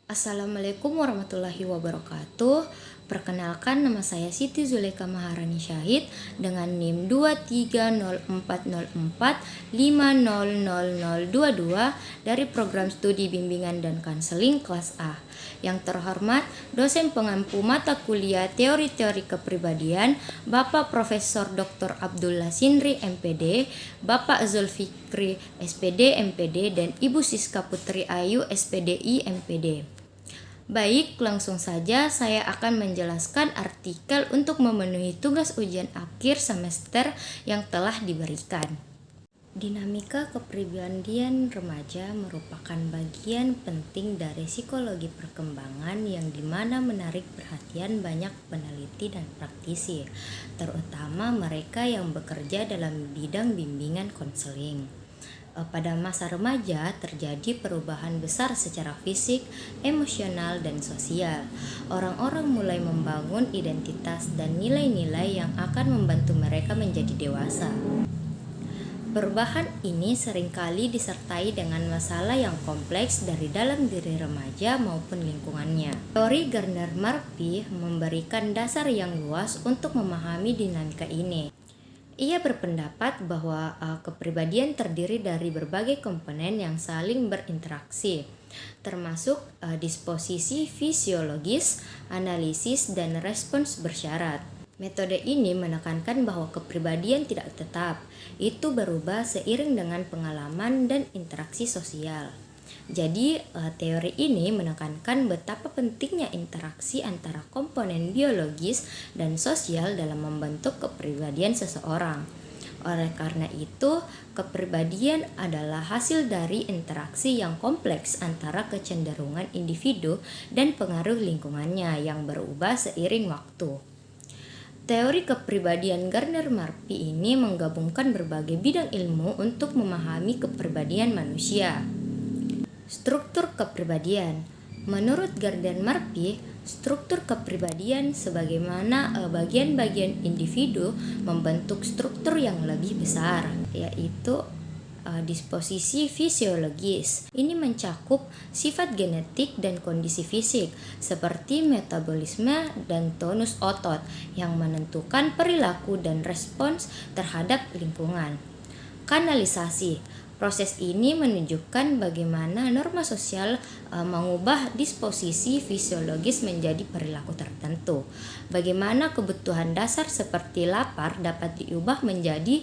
Assalamualaikum warahmatullahi wabarakatuh. Perkenalkan, nama saya Siti Zuleka Maharani Syahid dengan NIM 230404500022 dari Program Studi Bimbingan dan Konseling kelas A. Yang terhormat, dosen pengampu mata kuliah Teori-Teori Kepribadian, Bapak Profesor Dr. Abdullah Sindri MPD, Bapak Zulfikri SPD MPD, dan Ibu Siska Putri Ayu SPDI MPD. Baik, langsung saja saya akan menjelaskan artikel untuk memenuhi tugas ujian akhir semester yang telah diberikan. Dinamika kepribadian remaja merupakan bagian penting dari psikologi perkembangan yang dimana menarik perhatian banyak peneliti dan praktisi, terutama mereka yang bekerja dalam bidang bimbingan konseling. Pada masa remaja terjadi perubahan besar secara fisik, emosional, dan sosial. Orang-orang mulai membangun identitas dan nilai-nilai yang akan membantu mereka menjadi dewasa. Perubahan ini seringkali disertai dengan masalah yang kompleks dari dalam diri remaja maupun lingkungannya. Teori Gardner-Murphy memberikan dasar yang luas untuk memahami dinamika ini. Ia berpendapat bahwa kepribadian terdiri dari berbagai komponen yang saling berinteraksi, termasuk disposisi fisiologis, analisis, dan respons bersyarat. Metode ini menekankan bahwa kepribadian tidak tetap, itu berubah seiring dengan pengalaman dan interaksi sosial. Jadi, teori ini menekankan betapa pentingnya interaksi antara komponen biologis dan sosial dalam membentuk kepribadian seseorang. Oleh karena itu, kepribadian adalah hasil dari interaksi yang kompleks antara kecenderungan individu dan pengaruh lingkungannya yang berubah seiring waktu. Teori kepribadian Gardner-Murphy ini menggabungkan berbagai bidang ilmu untuk memahami kepribadian manusia. Struktur kepribadian. Menurut Gardner-Murphy, struktur kepribadian sebagaimana bagian-bagian individu membentuk struktur yang lebih besar, yaitu disposisi fisiologis. Ini mencakup sifat genetik dan kondisi fisik, seperti metabolisme dan tonus otot yang menentukan perilaku dan respons terhadap lingkungan. Kanalisasi. Proses ini menunjukkan bagaimana norma sosial mengubah disposisi fisiologis menjadi perilaku tertentu. Bagaimana kebutuhan dasar seperti lapar dapat diubah menjadi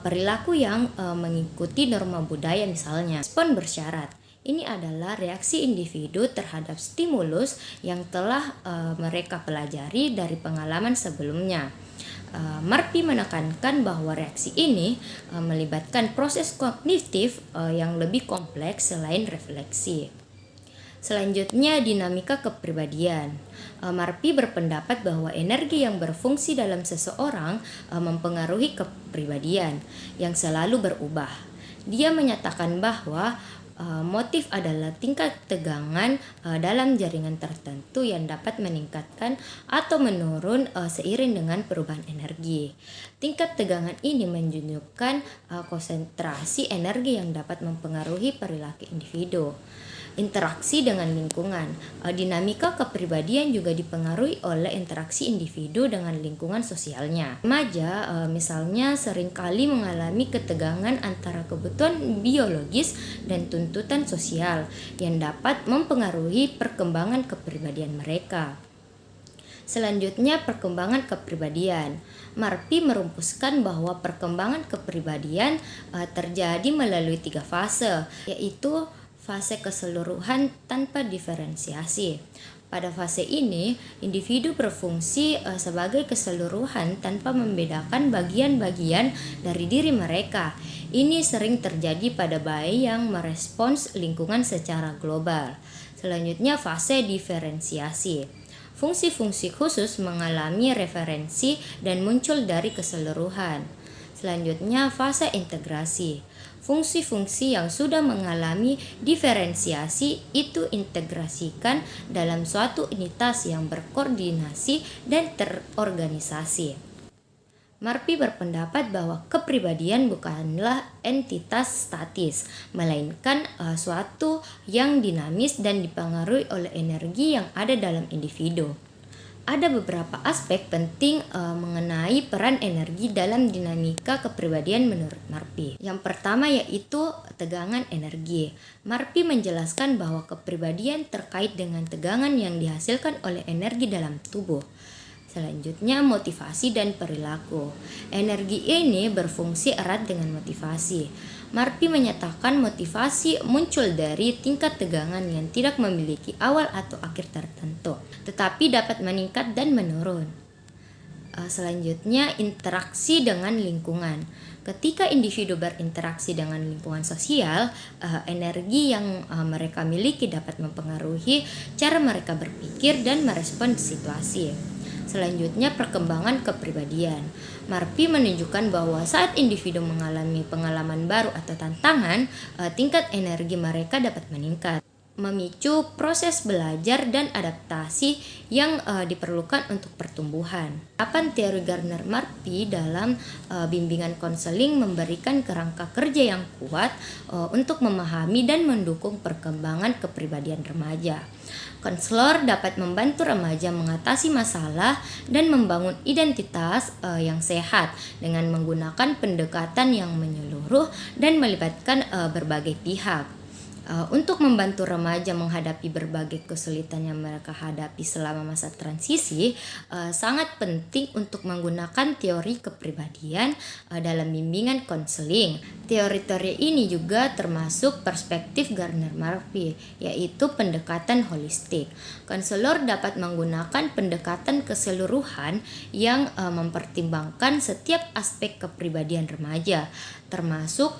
perilaku yang mengikuti norma budaya misalnya. Respon bersyarat. Ini adalah reaksi individu terhadap stimulus yang telah mereka pelajari dari pengalaman sebelumnya. Murphy menekankan bahwa reaksi ini melibatkan proses kognitif yang lebih kompleks selain refleksi. Selanjutnya, dinamika kepribadian. Murphy berpendapat bahwa energi yang berfungsi dalam seseorang mempengaruhi kepribadian yang selalu berubah. Dia menyatakan bahwa motif adalah tingkat tegangan dalam jaringan tertentu yang dapat meningkatkan atau menurun seiring dengan perubahan energi. Tingkat tegangan ini menunjukkan konsentrasi energi yang dapat mempengaruhi perilaku individu. Interaksi dengan lingkungan. Dinamika kepribadian juga dipengaruhi oleh interaksi individu dengan lingkungan sosialnya. Remaja misalnya seringkali mengalami ketegangan antara kebutuhan biologis dan tuntutan sosial yang dapat mempengaruhi perkembangan kepribadian mereka. Selanjutnya, perkembangan kepribadian. Murphy merumuskan bahwa perkembangan kepribadian terjadi melalui 3 fase, yaitu fase keseluruhan tanpa diferensiasi. Pada fase ini, individu berfungsi sebagai keseluruhan tanpa membedakan bagian-bagian dari diri mereka. Ini sering terjadi pada bayi yang merespons lingkungan secara global. Selanjutnya, fase diferensiasi. Fungsi-fungsi khusus mengalami referensi dan muncul dari keseluruhan. Selanjutnya, fase integrasi. Fungsi-fungsi yang sudah mengalami diferensiasi itu integrasikan dalam suatu unitas yang berkoordinasi dan terorganisasi. Marpi berpendapat bahwa kepribadian bukanlah entitas statis, melainkan suatu yang dinamis dan dipengaruhi oleh energi yang ada dalam individu. Ada beberapa aspek penting mengenai peran energi dalam dinamika kepribadian menurut Marpi. Yang pertama yaitu tegangan energi. Marpi menjelaskan bahwa kepribadian terkait dengan tegangan yang dihasilkan oleh energi dalam tubuh. Selanjutnya, motivasi dan perilaku. Energi ini berfungsi erat dengan motivasi. Marpi menyatakan motivasi muncul dari tingkat tegangan yang tidak memiliki awal atau akhir tertentu, tetapi dapat meningkat dan menurun. Selanjutnya, interaksi dengan lingkungan. Ketika individu berinteraksi dengan lingkungan sosial, energi yang mereka miliki dapat mempengaruhi cara mereka berpikir dan merespon situasi. Selanjutnya, perkembangan kepribadian. Marpi menunjukkan bahwa saat individu mengalami pengalaman baru atau tantangan, tingkat energi mereka dapat meningkat, memicu proses belajar dan adaptasi yang diperlukan untuk pertumbuhan. Kapan teori Gardner-Marpi dalam bimbingan konseling memberikan kerangka kerja yang kuat untuk memahami dan mendukung perkembangan kepribadian remaja. Konselor dapat membantu remaja mengatasi masalah dan membangun identitas yang sehat dengan menggunakan pendekatan yang menyeluruh dan melibatkan berbagai pihak. Untuk membantu remaja menghadapi berbagai kesulitan yang mereka hadapi selama masa transisi, sangat penting untuk menggunakan teori kepribadian dalam bimbingan konseling. Teori-teori ini juga termasuk perspektif Gardner-Marpi, yaitu pendekatan holistik. Konselor dapat menggunakan pendekatan keseluruhan yang mempertimbangkan setiap aspek kepribadian remaja, termasuk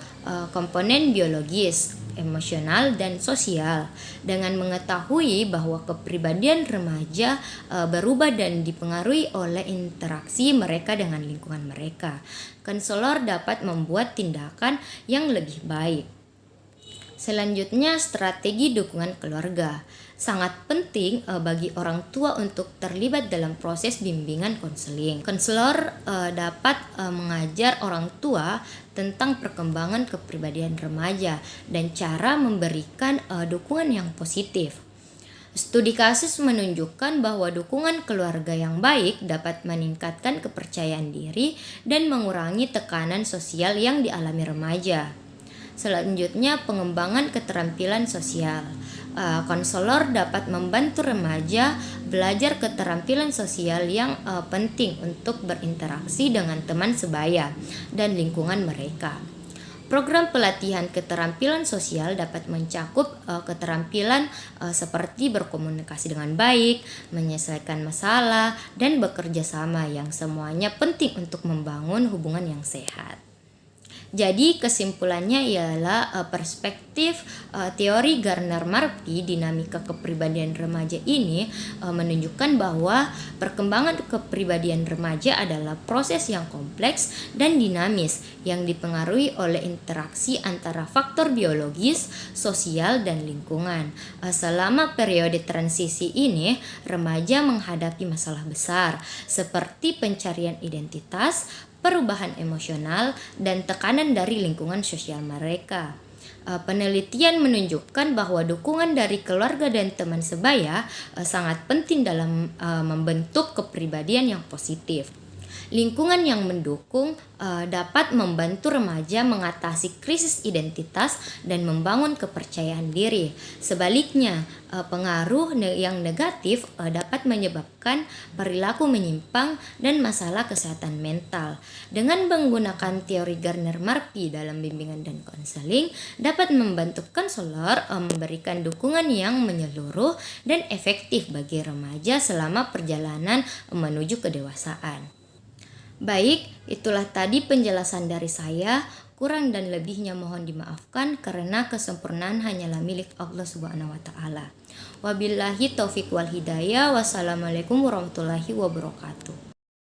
komponen biologis, emosional, dan sosial. Dengan mengetahui bahwa kepribadian remaja berubah dan dipengaruhi oleh interaksi mereka dengan lingkungan mereka, konselor dapat membuat tindakan yang lebih baik. Selanjutnya, strategi dukungan keluarga. Sangat penting bagi orang tua untuk terlibat dalam proses bimbingan konseling. Konselor dapat mengajar orang tua tentang perkembangan kepribadian remaja dan cara memberikan dukungan yang positif. Studi kasus menunjukkan bahwa dukungan keluarga yang baik dapat meningkatkan kepercayaan diri dan mengurangi tekanan sosial yang dialami remaja. Selanjutnya, pengembangan keterampilan sosial. Konselor dapat membantu remaja belajar keterampilan sosial yang penting untuk berinteraksi dengan teman sebaya dan lingkungan mereka. Program pelatihan keterampilan sosial dapat mencakup keterampilan seperti berkomunikasi dengan baik, menyelesaikan masalah, dan bekerja sama, yang semuanya penting untuk membangun hubungan yang sehat. Jadi kesimpulannya ialah perspektif teori Gardner-Marpi dinamika kepribadian remaja ini menunjukkan bahwa perkembangan kepribadian remaja adalah proses yang kompleks dan dinamis yang dipengaruhi oleh interaksi antara faktor biologis, sosial, dan lingkungan. Selama periode transisi ini, remaja menghadapi masalah besar seperti pencarian identitas, perubahan emosional, dan tekanan dari lingkungan sosial mereka. Penelitian menunjukkan bahwa dukungan dari keluarga dan teman sebaya sangat penting dalam membentuk kepribadian yang positif. Lingkungan yang mendukung dapat membantu remaja mengatasi krisis identitas dan membangun kepercayaan diri. Sebaliknya, pengaruh yang negatif dapat menyebabkan perilaku menyimpang dan masalah kesehatan mental. Dengan menggunakan teori Gardner-Marpi dalam bimbingan dan konseling, dapat membantu konselor memberikan dukungan yang menyeluruh dan efektif bagi remaja selama perjalanan menuju kedewasaan. Baik, itulah tadi penjelasan dari saya. Kurang dan lebihnya mohon dimaafkan karena kesempurnaan hanyalah milik Allah Subhanahu wa taala. Wabillahi taufik wal hidayah. Wassalamualaikum warahmatullahi wabarakatuh.